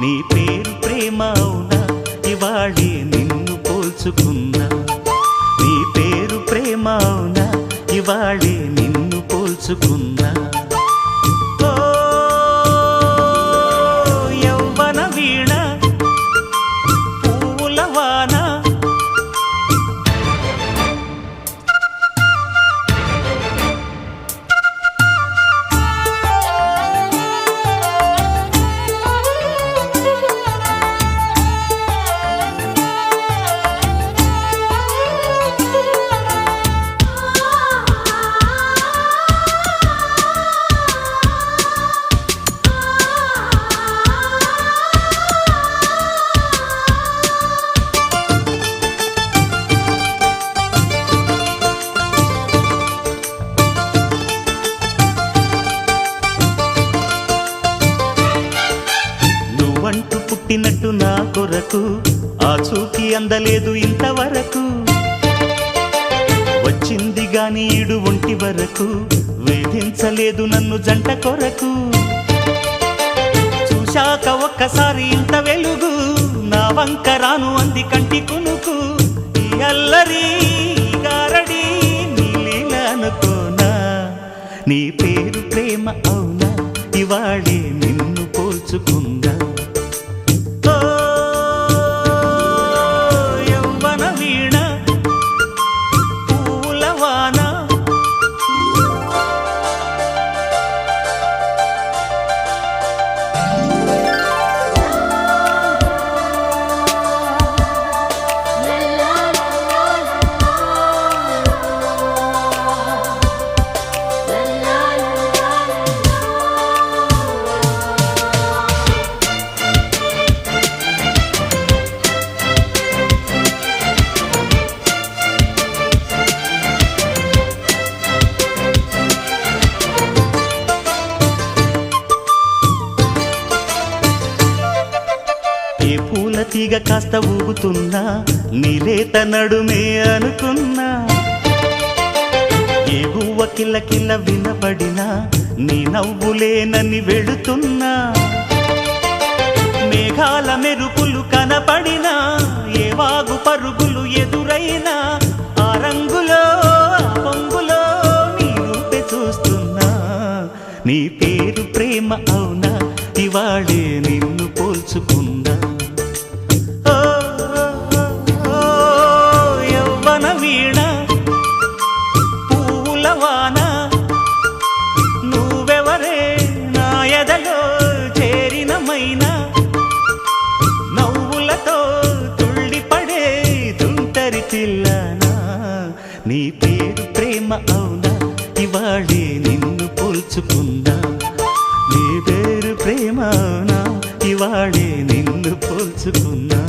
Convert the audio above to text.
నీ పేరు ప్రేమ అవునా ఇవాళే నిన్ను పోల్చుకున్నా నీ పేరు ప్రేమ అవునా ఇవాళే నిన్ను పోల్చుకున్నా ఓ యవ్వన వీణ పూల వాన నువ్వంటూ పుట్టినట్టు నా కొరకు ఆ చూకి అందలేదు ఇంతవరకు వచ్చింది గాని ఈడు ఒంటి వరకు వేధించలేదు నన్ను జంట కొరకు చూశాక ఒక్కసారి ఇంత వెలుగు నా వంక రాను అంది కంటి కునుకు ఈ అల్లరి గారడి నీలీల అనుకోనా నీ పేరు ప్రేమ అవునా ఇవాళే నిన్ను పోల్చుకుందా యవ్వన వీణ పూల వాన ఏ పూల తీగ కాస్త ఊగుతున్నా నీలేత నడుమే అనుకున్నా ఏ గువ్వ కిల్ల కిల్ల వినబడినా నీ నవ్వులేనని వెళుతున్నా మేఘాల మెరుపులు కనపడినా ఏ వాగు పరుగులు ఎదురైనా ఆ రంగులో ఆ పొంగులో నీ రూపే చూస్తున్నా నీ పేరు ప్రేమ అవునా ఇవాళే నిన్ను పోల్చుకుందా యవ్వన వీణ పూల వాన నువ్వెవరే నా ఎదలో చేరిన మైనా నవ్వులతో తుళ్ళిపడే తుంటరి పిల్లనా నీ పేరు ప్రేమ అవునా ఇవాళే నిన్ను పోల్చుకుందా నీ పేరు ప్రేమ అవునా ఇవాళే నిన్ను పోల్చుకున్నా